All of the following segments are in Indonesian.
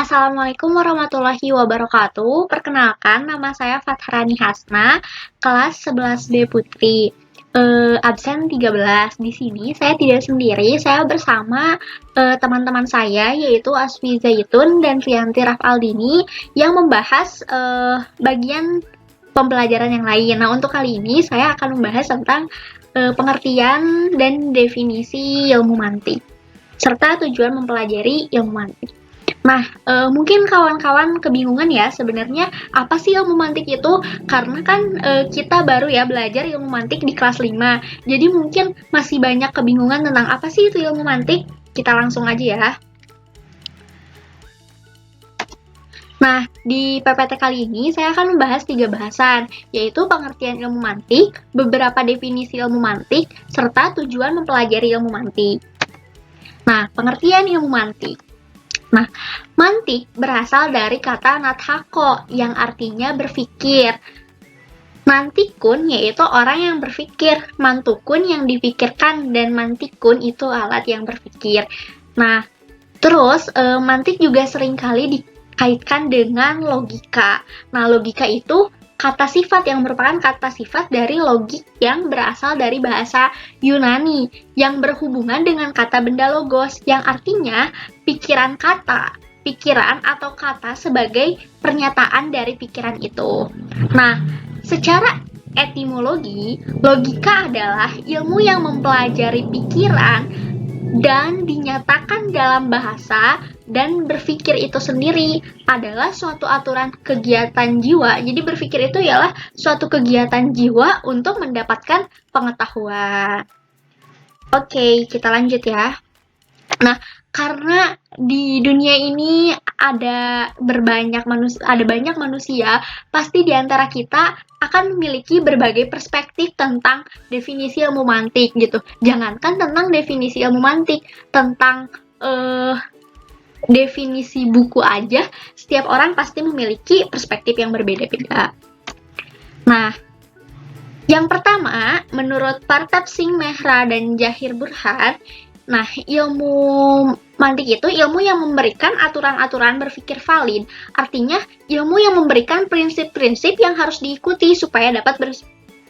Assalamualaikum warahmatullahi wabarakatuh. Perkenalkan, nama saya Fatharani Hasna, kelas 11B Putri. Absen 13. Di sini saya tidak sendiri, saya bersama teman-teman saya, yaitu Asfi Zaitun dan Rianti Rafaldini, yang membahas bagian pembelajaran yang lain. Nah, untuk kali ini saya akan membahas tentang pengertian dan definisi ilmu mantik, serta tujuan mempelajari ilmu mantik. Nah, mungkin kawan-kawan kebingungan ya sebenarnya apa sih ilmu mantik itu? Karena kan kita baru ya belajar ilmu mantik di kelas 5. Jadi mungkin masih banyak kebingungan tentang apa sih itu ilmu mantik. Kita langsung aja ya. Nah, di PPT kali ini saya akan membahas 3 bahasan, yaitu pengertian ilmu mantik, beberapa definisi ilmu mantik, serta tujuan mempelajari ilmu mantik. Nah, pengertian ilmu mantik. Nah, mantik berasal dari kata nathako yang artinya berpikir. Mantikun yaitu orang yang berpikir, mantukun yang dipikirkan, dan mantikun itu alat yang berpikir. Nah, terus mantik juga seringkali dikaitkan dengan logika. Nah, logika itu kata sifat yang merupakan kata sifat dari logik yang berasal dari bahasa Yunani yang berhubungan dengan kata benda logos yang artinya pikiran atau kata sebagai pernyataan dari pikiran itu. Nah, secara etimologi, logika adalah ilmu yang mempelajari pikiran dan dinyatakan dalam bahasa, dan berpikir itu sendiri adalah suatu aturan kegiatan jiwa. Jadi berpikir itu ialah suatu kegiatan jiwa untuk mendapatkan pengetahuan. Oke, kita lanjut ya. Nah, karena di dunia ini ada banyak manusia, pasti di antara kita akan memiliki berbagai perspektif tentang definisi ilmu mantik gitu. Jangankan tentang definisi ilmu mantik, tentang definisi buku aja, setiap orang pasti memiliki perspektif yang berbeda-beda. Nah, yang pertama, menurut Partap Singh Mehra dan Jahir Burhan, nah, ilmu mantik itu ilmu yang memberikan aturan-aturan berpikir valid. Artinya, ilmu yang memberikan prinsip-prinsip yang harus diikuti supaya dapat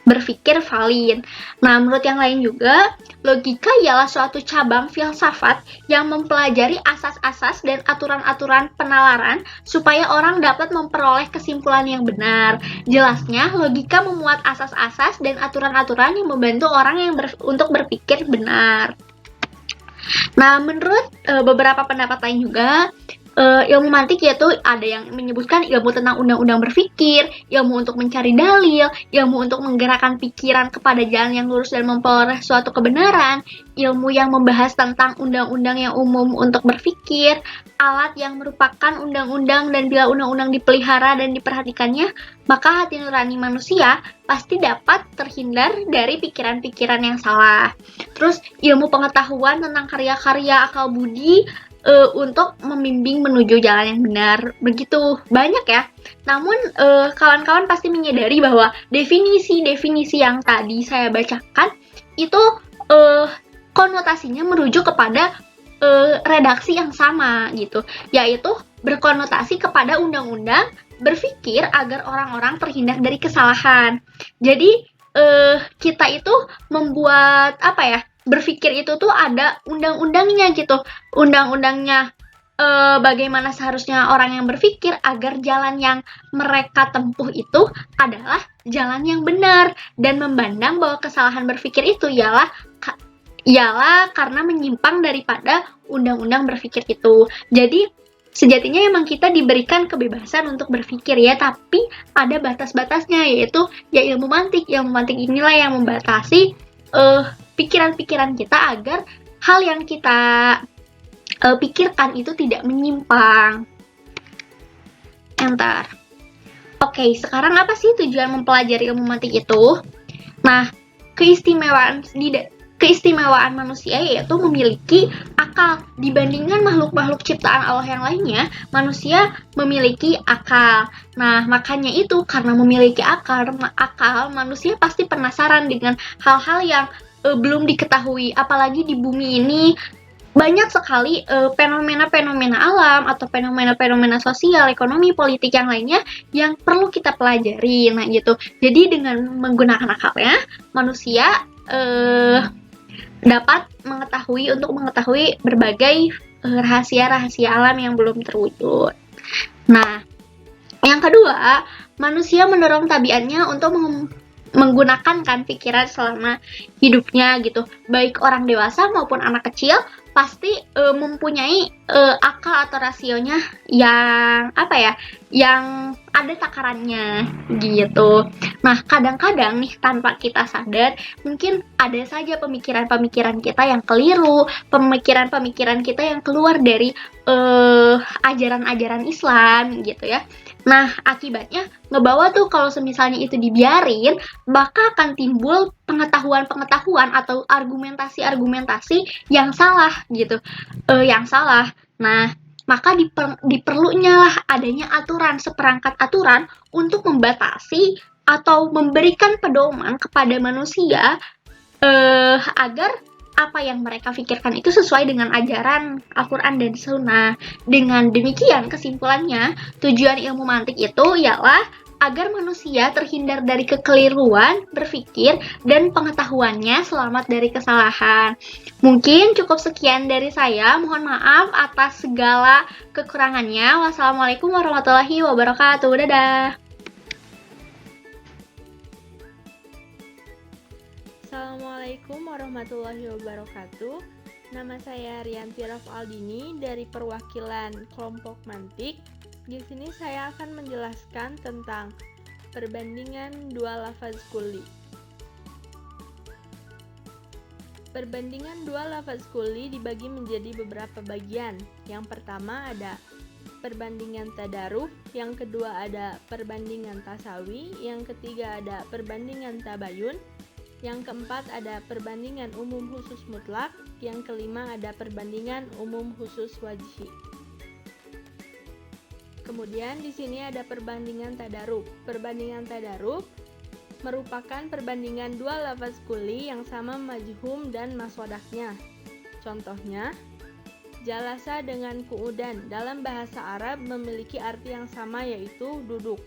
berpikir valid. Nah, menurut yang lain juga, logika ialah suatu cabang filsafat yang mempelajari asas-asas dan aturan-aturan penalaran supaya orang dapat memperoleh kesimpulan yang benar. Jelasnya, logika memuat asas-asas dan aturan-aturan yang membantu orang yang untuk berpikir benar. Nah, menurut beberapa pendapat lain juga, ilmu mantik yaitu ada yang menyebutkan ilmu tentang undang-undang berpikir, ilmu untuk mencari dalil, ilmu untuk menggerakkan pikiran kepada jalan yang lurus dan memperoleh suatu kebenaran, ilmu yang membahas tentang undang-undang yang umum untuk berpikir, alat yang merupakan undang-undang, dan bila undang-undang dipelihara dan diperhatikannya, maka hati nurani manusia pasti dapat terhindar dari pikiran-pikiran yang salah. Terus ilmu pengetahuan tentang karya-karya akal budi untuk membimbing menuju jalan yang benar. Begitu banyak ya. Namun kawan-kawan pasti menyadari bahwa definisi-definisi yang tadi saya bacakan itu konotasinya merujuk kepada redaksi yang sama gitu, yaitu berkonotasi kepada undang-undang berpikir agar orang-orang terhindar dari kesalahan. Jadi kita itu membuat berpikir itu tuh ada undang-undangnya gitu. Undang-undangnya bagaimana seharusnya orang yang berpikir agar jalan yang mereka tempuh itu adalah jalan yang benar, dan memandang bahwa kesalahan berpikir itu ialah karena menyimpang daripada undang-undang berpikir itu. Jadi sejatinya emang kita diberikan kebebasan untuk berpikir ya, tapi ada batas-batasnya, yaitu ya ilmu mantik. Ilmu mantik inilah yang membatasi pikiran-pikiran kita agar hal yang kita pikirkan itu tidak menyimpang. Enter. Oke, sekarang apa sih tujuan mempelajari ilmu mantik itu? Nah, keistimewaan manusia yaitu memiliki akal. Dibandingkan makhluk-makhluk ciptaan Allah yang lainnya, manusia memiliki akal. Nah, makanya itu karena memiliki akal, manusia pasti penasaran dengan hal-hal yang belum diketahui. Apalagi di bumi ini banyak sekali fenomena-fenomena alam atau fenomena-fenomena sosial, ekonomi, politik yang lainnya yang perlu kita pelajari. Nah, gitu. Jadi dengan menggunakan akalnya, manusia dapat mengetahui berbagai rahasia-rahasia alam yang belum terwujud. Nah, yang kedua, manusia mendorong tabiatnya untuk menggunakan pikiran selama hidupnya gitu. Baik orang dewasa maupun anak kecil pasti mempunyai akal atau rasionya yang yang ada takarannya gitu. Nah, kadang-kadang nih tanpa kita sadar, mungkin ada saja pemikiran-pemikiran kita yang keliru, pemikiran-pemikiran kita yang keluar dari ajaran-ajaran Islam gitu ya. Nah, akibatnya ngebawa tuh kalau semisalnya itu dibiarin, maka akan timbul pengetahuan-pengetahuan atau argumentasi-argumentasi yang salah gitu, yang salah. Nah, maka diperlunya lah adanya aturan, seperangkat aturan untuk membatasi atau memberikan pedoman kepada manusia agar apa yang mereka pikirkan itu sesuai dengan ajaran Al-Quran dan Sunnah. Dengan demikian, kesimpulannya, tujuan ilmu mantik itu ialah agar manusia terhindar dari kekeliruan berpikir dan pengetahuannya selamat dari kesalahan. Mungkin cukup sekian dari saya. Mohon maaf atas segala kekurangannya. Wassalamualaikum warahmatullahi wabarakatuh. Dadah. Assalamualaikum warahmatullahi wabarakatuh. Nama saya Rianti Rafaldini dari perwakilan kelompok Mantik. Di sini saya akan menjelaskan tentang perbandingan dua lafaz kulli. Perbandingan dua lafaz kulli dibagi menjadi beberapa bagian. Yang pertama ada perbandingan tadaruf, yang kedua ada perbandingan tasawi, yang ketiga ada perbandingan tabayun, yang keempat ada perbandingan umum khusus mutlak, yang kelima ada perbandingan umum khusus wajhi. Kemudian di sini ada perbandingan tadaruf. Perbandingan tadaruf merupakan perbandingan dua lafaz kulli yang sama majhum dan maswadaknya. Contohnya, jalasa dengan qu'udan dalam bahasa Arab memiliki arti yang sama yaitu duduk.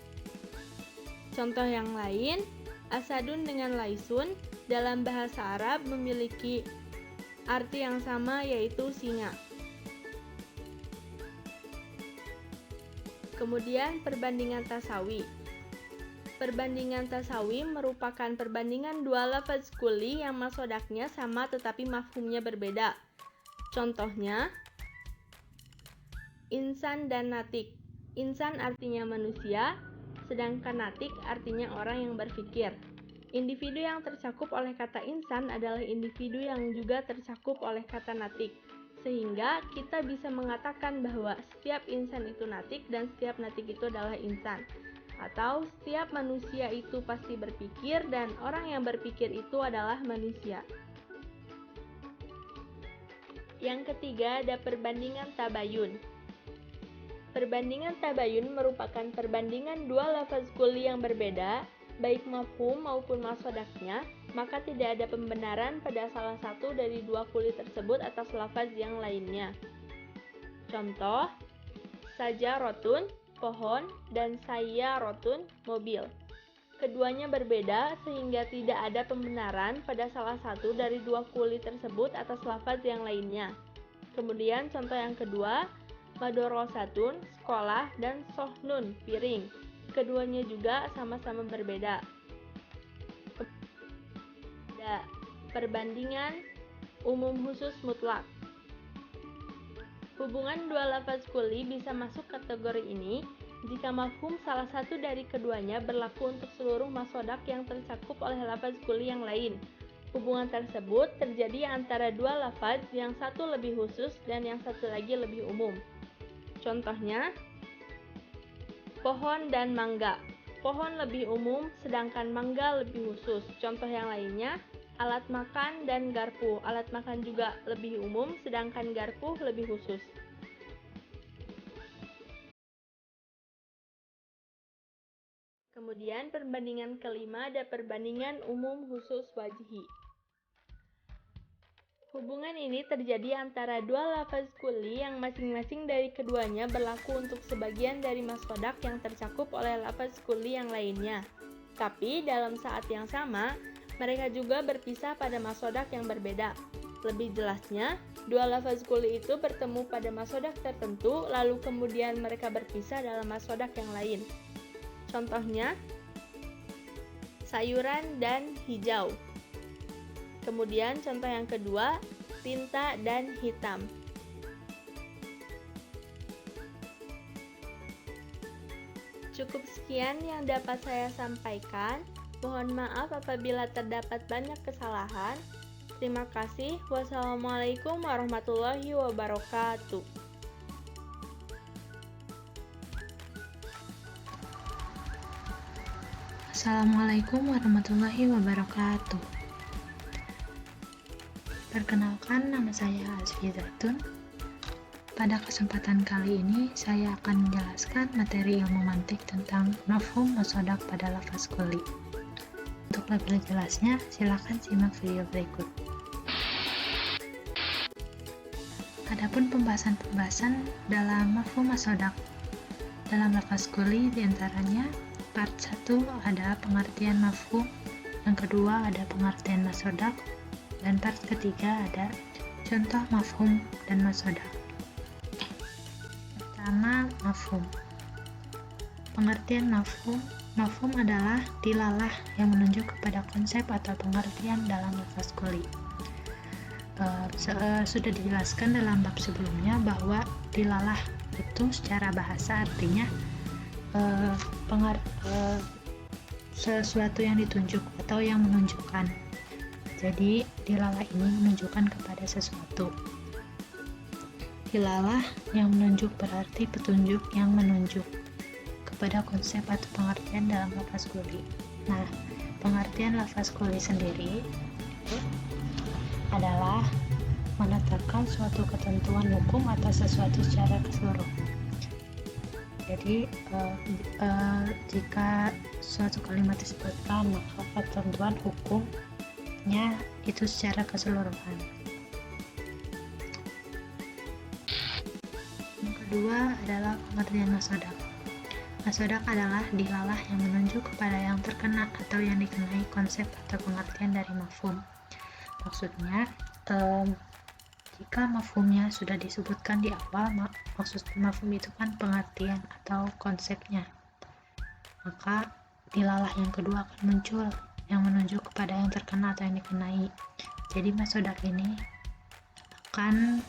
Contoh yang lain, asadun dengan laisun dalam bahasa Arab memiliki arti yang sama yaitu singa. Kemudian perbandingan tasawi. Perbandingan tasawi merupakan perbandingan dua lafaz kulli yang masodaknya sama tetapi mafhumnya berbeda. Contohnya, insan dan natik. Insan artinya manusia, sedangkan natik artinya orang yang berpikir. Individu yang tercakup oleh kata insan adalah individu yang juga tercakup oleh kata natik. Sehingga kita bisa mengatakan bahwa setiap insan itu natik dan setiap natik itu adalah insan. Atau setiap manusia itu pasti berpikir dan orang yang berpikir itu adalah manusia. Yang ketiga ada perbandingan tabayun. Perbandingan tabayun merupakan perbandingan dua lafaz kulli yang berbeda, baik mafhum maupun masodaknya, maka tidak ada pembenaran pada salah satu dari dua kulli tersebut atas lafaz yang lainnya. Contoh, sajarotun, pohon, dan sayyarotun, mobil. Keduanya berbeda sehingga tidak ada pembenaran pada salah satu dari dua kulli tersebut atas lafaz yang lainnya. Kemudian contoh yang kedua, madorosatun, sekolah, dan sohnun, piring. Keduanya juga sama-sama berbeda. Ada perbandingan umum khusus mutlak. Hubungan dua lafaz kulli bisa masuk kategori ini jika mafhum salah satu dari keduanya berlaku untuk seluruh masodak yang tercakup oleh lafaz kulli yang lain. Hubungan tersebut terjadi antara dua lafaz, yang satu lebih khusus dan yang satu lagi lebih umum. Contohnya, pohon dan mangga. Pohon lebih umum, sedangkan mangga lebih khusus. Contoh yang lainnya, alat makan dan garpu. Alat makan juga lebih umum, sedangkan garpu lebih khusus. Kemudian perbandingan kelima ada perbandingan umum khusus wajhi. Hubungan ini terjadi antara dua lafaz kulli yang masing-masing dari keduanya berlaku untuk sebagian dari masrodak yang tercakup oleh lafaz kulli yang lainnya. Tapi dalam saat yang sama, mereka juga berpisah pada masrodak yang berbeda. Lebih jelasnya, dua lafaz kulli itu bertemu pada masrodak tertentu, lalu kemudian mereka berpisah dalam masrodak yang lain. Contohnya, sayuran dan hijau. Kemudian contoh yang kedua, tinta dan hitam. Cukup sekian yang dapat saya sampaikan. Mohon maaf apabila terdapat banyak kesalahan. Terima kasih. Wassalamualaikum warahmatullahi wabarakatuh. Assalamualaikum warahmatullahi wabarakatuh. Perkenalkan, nama saya Azfi Zaitun. Pada kesempatan kali ini, saya akan menjelaskan materi ilmu mantik tentang mafhum musodak pada lafaz kulli. Untuk lebih jelasnya, silakan simak video berikut. Adapun pembahasan dalam mafhum musodak dalam lafaz kulli diantaranya part 1 ada pengertian mafhum, yang kedua ada pengertian musodak, dan part ketiga ada contoh mafhum dan musodak. Pertama, mafhum. Pengertian mafhum. Mafhum adalah dilalah yang menunjuk kepada konsep atau pengertian dalam lafaz kulli. Sudah dijelaskan dalam bab sebelumnya bahwa dilalah itu secara bahasa artinya sesuatu yang ditunjuk atau yang menunjukkan. Jadi, dilalah ini menunjukkan kepada sesuatu. Dilalah yang menunjuk berarti petunjuk yang menunjuk kepada konsep atau pengertian dalam lafaz kulli. Nah, pengertian lafaz kulli sendiri adalah menetapkan suatu ketentuan hukum atas sesuatu secara keseluruhan. Jadi, jika suatu kalimat disebutkan, maka ketentuan hukumnya itu secara keseluruhan. Yang kedua adalah pengertian musodak. Musodak adalah dilalah yang menunjuk kepada yang terkena atau yang dikenai konsep atau pengertian dari mafhum. Maksudnya, jika mafhumnya sudah disebutkan di awal, maksud mafhum itu kan pengertian atau konsepnya, maka dilalah yang kedua akan muncul yang menunjuk kepada yang terkena atau yang dikenai. Jadi musodak ini akan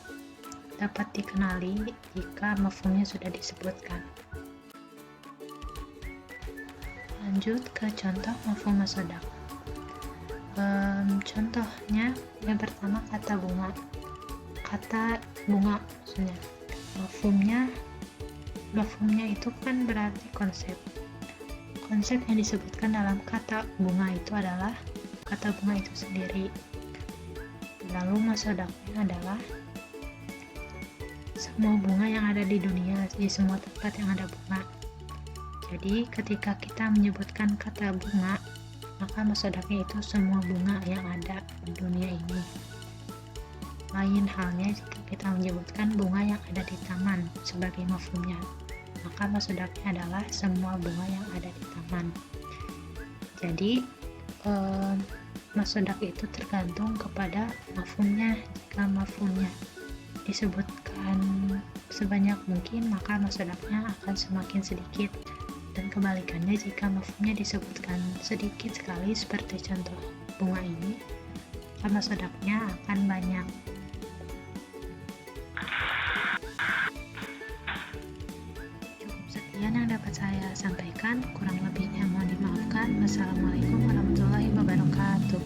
dapat dikenali jika mafhumnya sudah disebutkan. Lanjut ke contoh mafhum musodak. Contohnya yang pertama kata bunga. Kata bunga maksudnya. Mafhumnya itu kan berarti konsep. Konsep yang disebutkan dalam kata bunga itu adalah kata bunga itu sendiri. Lalu musodaknya adalah semua bunga yang ada di dunia, di semua tempat yang ada bunga. Jadi ketika kita menyebutkan kata bunga, maka musodaknya itu semua bunga yang ada di dunia ini. Lain halnya jika kita menyebutkan bunga yang ada di taman sebagai mafhumnya, maka musodaknya adalah semua bunga yang ada di taman. Jadi musodak itu tergantung kepada mafhumnya. Jika mafhumnya disebutkan sebanyak mungkin, maka musodaknya akan semakin sedikit, dan kebalikannya jika mafhumnya disebutkan sedikit sekali seperti contoh bunga ini, maka musodaknya akan banyak. Cukup sekian yang dapat saya sampaikan, kurang lebihnya mohon dimaafkan. Wassalamualaikum warahmatullahi wabarakatuh.